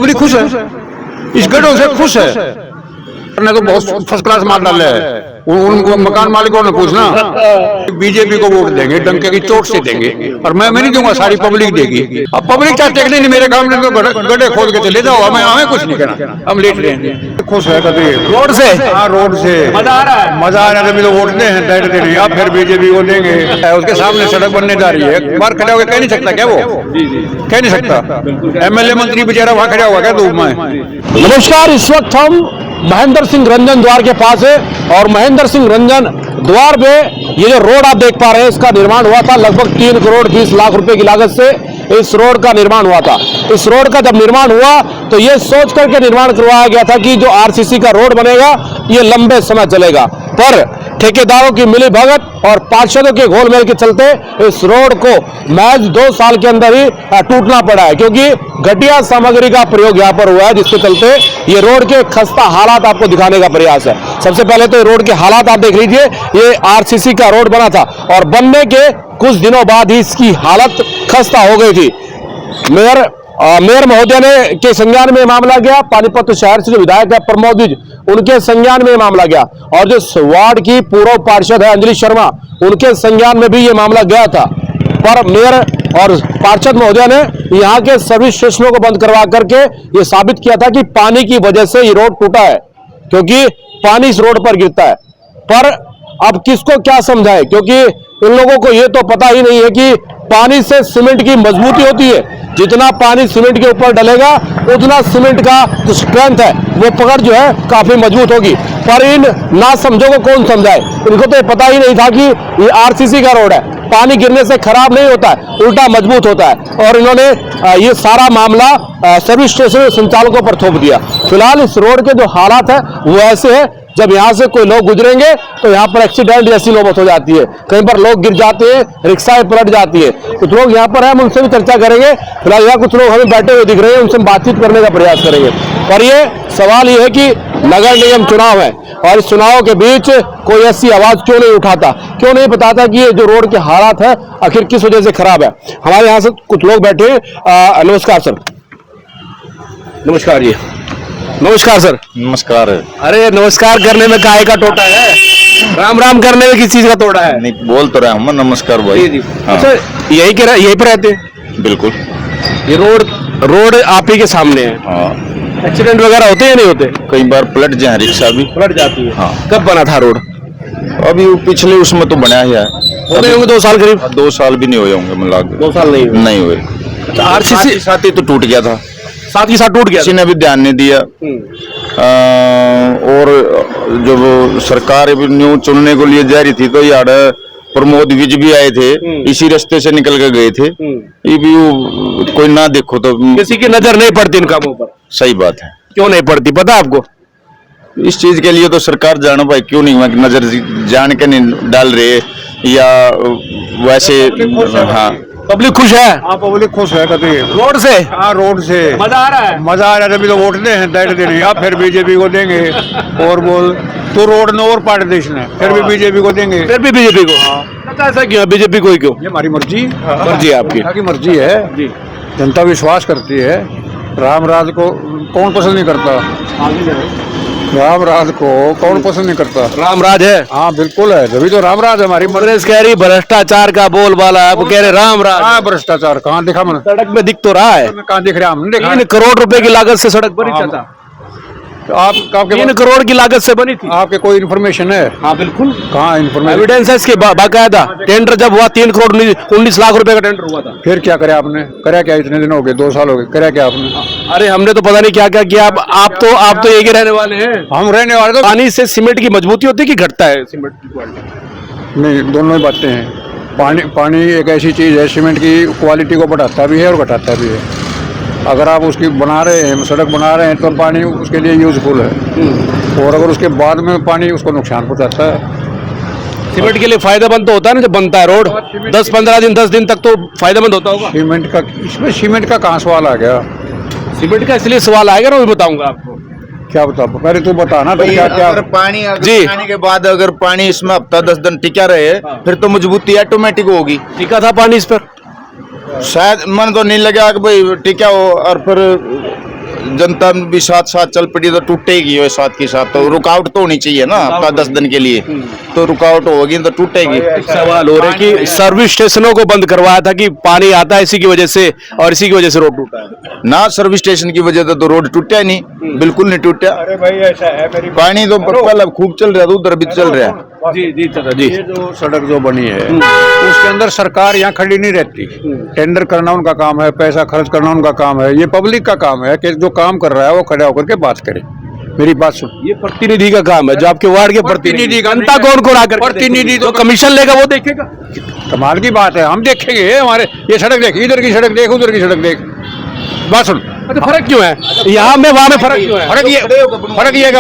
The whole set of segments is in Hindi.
पब्लिक खुश है, इस गड्ढों से खुश है। ने तो बहुत फर्स्ट क्लास मार डाले है। उन मकान मालिकों ने पूछना बीजेपी को वोट देंगे, डंके की चोट से देंगे, और मैं नहीं दूंगा, सारी पब्लिक देगी। अब पब्लिक क्या टेकने नहीं, मेरे काम में तो गड्ढे खोद के चले जाओ, हमें कुछ नहीं करना, हम लेट रहे हैं। खुश है कभी रोड से? हाँ, रोड से मजा आ रहा है, मजा आ रहा है। तभी तो वोटते हैं, बैठते नहीं, अब फिर बीजेपी को देंगे। उसके सामने सड़क बनने जा रही है, बाहर खड़ा होकर कह नहीं सकता क्या वो? कह नहीं सकता। एमएलए मंत्री बेचारा वहां खड़ा हुआ क्या धूप में? नमस्कार, इस वक्त हम महेंद्र सिंह रंजन द्वार के पास है और महेंद्र सिंह रंजन द्वार पे ये जो रोड आप देख पा रहे हैं, इसका निर्माण हुआ था लगभग 3 करोड़ 20 लाख रुपए की लागत से इस रोड का निर्माण हुआ था। इस रोड का जब निर्माण हुआ तो ये सोच करके निर्माण करवाया गया था कि जो आरसीसी का रोड बनेगा ये लंबे समय चलेगा, पर ठेकेदारों की मिलीभगत और पार्षदों के घोलमेल के चलते इस रोड को महज 2 साल के अंदर ही टूटना पड़ा है, क्योंकि घटिया सामग्री का प्रयोग यहाँ पर हुआ है, जिसके चलते ये रोड के खस्ता हालात आपको दिखाने का प्रयास है। सबसे पहले तो रोड के हालात आप देख लीजिए। ये आरसीसी का रोड बना था और बनने के कुछ दिनों बाद ही इसकी हालत खस्ता हो गई थी। मेयर महोदय ने के संज्ञान में मामला गया, पानीपत शहर से जो विधायक है प्रमोद विज, उनके संज्ञान में मामला गया, और जो वार्ड की पूर्व पार्षद है अंजलि शर्मा, उनके संज्ञान में भी ये मामला गया था। पर मेयर और पार्षद महोदय ने यहाँ के सर्विस स्टेशनों को बंद करवा करके ये साबित किया था कि पानी की वजह से ये रोड टूटा है, क्योंकि पानी इस रोड पर गिरता है। पर अब किसको क्या समझाए, क्योंकि इन लोगों को ये तो पता ही नहीं है कि पानी से सीमेंट की मजबूती होती है। जितना पानी सीमेंट के ऊपर डलेगा उतना सीमेंट का जो स्ट्रेंथ है वो पकड़ जो है काफी मजबूत होगी। पर इन ना समझो को कौन समझाए, इनको तो पता ही नहीं था कि ये आरसीसी का रोड है, पानी गिरने से खराब नहीं होता है, उल्टा मजबूत होता है। और इन्होंने ये सारा मामला सर्विस स्टेशन संचालकों पर थोप दिया। फिलहाल इस रोड के जो हालात है वो ऐसे है, जब यहाँ से कोई लोग गुजरेंगे तो यहाँ पर एक्सीडेंट जैसी नौबत हो जाती है, कहीं पर लोग गिर जाते हैं, रिक्शाएं पलट जाती है। कुछ लोग यहाँ पर हैं, हम उनसे भी चर्चा करेंगे। फिलहाल यहाँ कुछ लोग हमें बैठे हुए दिख रहे हैं, उनसे बातचीत करने का प्रयास करेंगे। और ये सवाल ये है कि नगर निगम चुनाव है और इस चुनाव के बीच कोई ऐसी आवाज क्यों नहीं उठाता, क्यों नहीं बताता कि ये जो रोड के हालात है आखिर किस वजह से खराब है। हमारे यहाँ से कुछ लोग बैठे हैं। नमस्कार सर। नमस्कार जी। नमस्कार सर। नमस्कार। अरे नमस्कार करने में काहे का टोटा है, राम राम करने में किस चीज का तोड़ा है? नहीं बोल तो रहा हूँ, नमस्कार भाई। जी। हाँ। अच्छा, यही पे रहते हैं? बिल्कुल। ये रोड आप ही के सामने है। हाँ। एक्सीडेंट वगैरह होते हैं नहीं होते? कई बार पलट जाए, रिक्शा भी पलट जाती है। हाँ। कब बना था रोड? अभी पिछले उसमें तो बनाया ही है, होते होंगे 2 साल करीब। 2 साल भी नहीं हुए होंगे, मिला के 2 साल नहीं हुए। अच्छा, आरसीसी साथ ही तो टूट गया था, साथ ही साथ टूट गया, किसी ने भी ध्यान नहीं दिया। और जब सरकार न्यू चुनने को लिए जा रही थी तो यार प्रमोद विज भी आए थे, इसी रास्ते से निकल के गए थे। ये भी कोई ना देखो तो किसी की नजर नहीं पड़ती इन कामों पर। सही बात है। क्यों नहीं पड़ती पता आपको? इस चीज के लिए तो सरकार जानो भाई क्यों नहीं नजर जान के नहीं डाल रहे, या वैसे। हाँ, पब्लिक खुश है। हाँ, पब्लिक खुश है कभी रोड से? हाँ, रोड से मजा आ रहा है, मजा आ रहा है। तभी तो वोटते हैं, बैठते नहीं, अब फिर बीजेपी को देंगे। और बोल तो रोड ने और पार्ट देश ने, फिर भी बीजेपी को देंगे। फिर भी बीजेपी को? हाँ। ऐसा क्यों? बीजेपी को ही क्यों? ये हमारी मर्जी है आपकी। जनता की मर्जी है जी। जनता विश्वास करती है। रामराज को कौन पसंद नहीं करता? रामराज को कौन पसंद नहीं करता? रामराज है। हाँ बिल्कुल है, तभी तो रामराज है हमारी। कांग्रेस कह रही भ्रष्टाचार का बोलबाला, आप कह रहे रामराज। हाँ, भ्रष्टाचार कहाँ दिखा मैंने? सड़क में दिख तो रहा है। कहाँ दिख रहा? हमने देखा 3 करोड़ रुपए की लागत से सड़क बनी था। तो आपके 3 करोड़ की लागत से बनी थी। आपके कोई इन्फॉर्मेशन है? हाँ बिल्कुल। कहाँ इन्फॉर्मेशन? एविडेंस है इसके बाकायदा। टेंडर जब हुआ 3 करोड़ 19 लाख रुपए का टेंडर हुआ था। फिर क्या करे आपने? करा क्या? इतने दिन हो गए, 2 साल हो गए, करा क्या आपने? अरे हमने तो पता नहीं क्या क्या किया। आप तो एक ही रहने वाले हैं। हम रहने वाले तो पानी से सीमेंट की मजबूती होती है कि घटता है सीमेंट की क्वालिटी? नहीं, दोनों ही बातें हैं। पानी एक ऐसी चीज है, सीमेंट की क्वालिटी को बढ़ाता भी है और घटाता भी है। अगर आप उसकी बना रहे हैं, सड़क बना रहे हैं, तो पानी उसके लिए यूजफुल है। और अगर उसके बाद में पानी उसको नुकसान पहुंचाता है। सीमेंट के लिए फायदेमंद तो होता है ना, जब बनता है रोड 10-15 दिन 10 दिन तक तो फायदेमंद होता होगा। इसमें सीमेंट का कहाँ सवाल आ गया? सीमेंट का इसलिए सवाल आएगा ना, मैं बताऊंगा आपको। क्या बता? पहले तू बता ना। तो क्या अगर पानी आने के बाद अगर पानी इसमें हफ्ता 10 दिन टिका रहे, फिर तो मजबूती ऑटोमेटिक होगी। टिका था पानी इस पर? शायद मन तो नहीं लगा कि भाई टिका हो, और फिर जनता भी साथ साथ चल पड़ी तो टूटेगी वो साथ के साथ, तो रुकावट तो होनी चाहिए ना आपका 10 दिन के लिए, तो रुकावट होगी तो टूटेगी। सवाल हो रहा है कि सर्विस स्टेशनों को बंद करवाया था कि पानी आता है इसी की वजह से, और इसी की वजह से रोड टूटा है। ना सर्विस स्टेशन की वजह से तो रोड टूटा ही नहीं, बिल्कुल नहीं टूटा। अरे भाई ऐसा है, मेरी पानी तो पहले खूब चल रहा था, उधर भी चल रहा है। जी जी चाचा जी, ये जो सड़क जो बनी है उसके अंदर सरकार यहाँ खड़ी नहीं रहती। टेंडर करना उनका काम है, पैसा खर्च करना उनका काम है, ये पब्लिक का काम है कि जो काम कर रहा है वो खड़ा होकर के बात करे। मेरी बात सुन, ये प्रतिनिधि का काम है, जो आपके वार्ड के प्रतिनिधि, जनता कौन कौन आकर प्रतिनिधि जो कमीशन लेगा वो देखेगा। कमाल की बात है, हम देखेंगे। हमारे ये सड़क देख, इधर की सड़क देख, उधर की सड़क देख। बात सुन, अच्छा फर्क क्यों है यहाँ में वहाँ में फर्क क्यों है? फर्क ये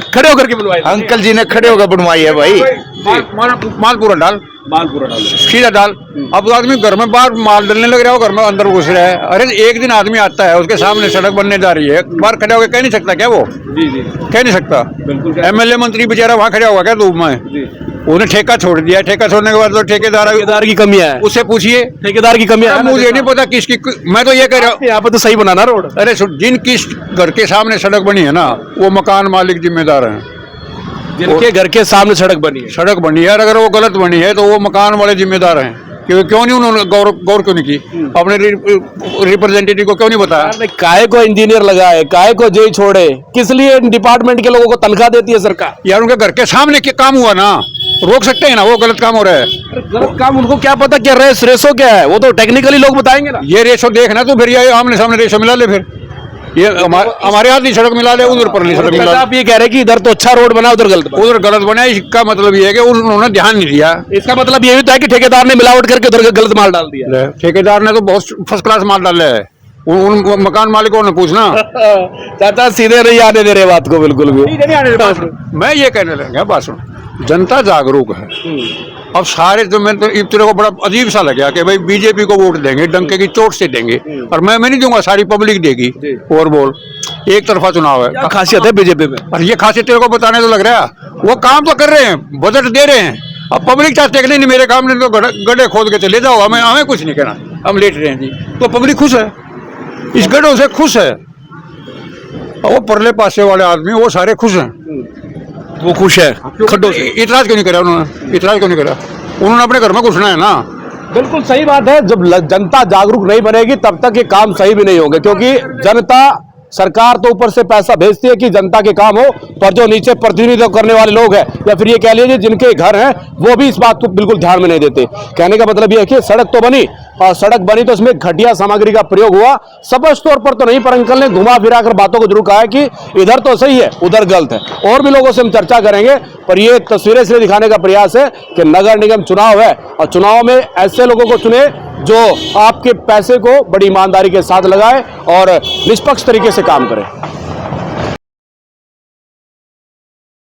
खड़े होकर के बनवाए अंकल जी ने खड़े होकर बनवाई है भाई। माल पूरा डाल, सीधा डाल। अब आदमी घर में बाहर माल डालने लग रहा हो, घर में अंदर घुस रहा है। अरे एक दिन आदमी आता है, उसके सामने सड़क बनने जा रही है, बाहर खड़े होकर कह नहीं सकता क्या? वो जी जी कह नहीं सकता। एमएलए मंत्री बेचारा वहाँ खड़ा होगा क्या धूप में? उन्हें ठेका छोड़ दिया, ठेका छोड़ने के बाद तो ठेकेदार की कमियां है, उससे पूछिए ठेकेदार की कमियां है। मुझे नहीं पता किसकी, मैं तो ये कह रहा हूँ यहाँ पे तो सही बनाना रोड। अरे जिन किस घर के सामने सड़क बनी है ना, वो मकान मालिक जिम्मेदार हैं। जिनके घर के सामने सड़क बनी है, सड़क बनी है, और अगर वो गलत बनी है तो वो मकान वाले जिम्मेदार हैं। क्यों नहीं उन्होंने गौर क्यों नहीं की? अपने रिप्रेजेंटेटिव को क्यों नहीं बताया? काहे को इंजीनियर लगाए, काहे को जेई छोड़े, किस लिए डिपार्टमेंट के लोगों को तनख्वाह देती है सरकार? यार उनके घर के सामने क्या काम हुआ ना, रोक सकते हैं ना? वो गलत काम हो रहा है। गलत काम उनको क्या पता क्या रेसो क्या है, वो तो टेक्निकली लोग बताएंगे ना। ये रेशो देखना, तो फिर ये आमने सामने रेशो मिला ले। फिर ये हमारे हाथ की सड़क मिला ले, उधर पर सड़क मिला। आप ये कह रहे हैं कि इधर तो अच्छा रोड बना, उधर गलत बना। उधर गलत बना, इसका मतलब ये है कि उन्होंने ध्यान नहीं दिया। इसका मतलब ये भी है कि ठेकेदार ने मिलावट करके उधर गलत माल डाल दिया। ठेकेदार ने तो बहुत फर्स्ट क्लास माल डाला है। उन मकान मालिकों ने पूछना। चाचा सीधे नहीं आने दे रहे बात को, बिल्कुल भी मैं ये कहने लगा, बात सुन, जनता जागरूक है। अब सारे तो मैं तो तेरे को बड़ा अजीब सा लगा कि भाई बीजेपी को वोट देंगे, डंके की चोट से देंगे, और मैं नहीं दूंगा, सारी पब्लिक देगी। और बोल, एक तरफा चुनाव है। क्या खासियत है बीजेपी में? और ये खासियत तेरे को बताने तो लग रहा है, वो काम तो कर रहे हैं, बजट दे रहे हैं। अब पब्लिक चाहते हैं नहीं, मेरे काम ने तो गड्ढे खोद के चले जाओ, हमें कुछ नहीं कहना, हम लेट रहे हैं जी। तो पब्लिक खुश है, इस गड्ढों से खुश है। और वो परले पासे वाले आदमी वो सारे खुश हैं। वो खुश है खड्डों से। इतराज क्यों नहीं करा उन्होंने? इतराज क्यों नहीं करा? उन्होंने अपने घर में घुसना है ना। बिल्कुल सही बात है, जब जनता जागरूक नहीं बनेगी तब तक ये काम सही भी नहीं होंगे, क्योंकि जनता, सरकार तो ऊपर से पैसा भेजती है कि जनता के काम हो, पर जो नीचे प्रतिनिधित्व करने वाले लोग हैं, या फिर ये कह लीजिए जिनके घर हैं, वो भी इस बात को बिल्कुल ध्यान में नहीं देते। कहने का मतलब ये है कि सड़क तो बनी, और सड़क बनी तो इसमें घटिया सामग्री का प्रयोग हुआ, स्पष्ट तौर पर तो नहीं, पर अंकल ने घुमा फिरा कर बातों को जरूर कहा है कि इधर तो सही है, उधर गलत है। और भी लोगों से हम चर्चा करेंगे, पर ये तस्वीरें इसलिए दिखाने का प्रयास है कि नगर निगम चुनाव है, और चुनाव में ऐसे लोगों को चुने जो आपके पैसे को बड़ी ईमानदारी के साथ लगाए और निष्पक्ष तरीके से काम करें।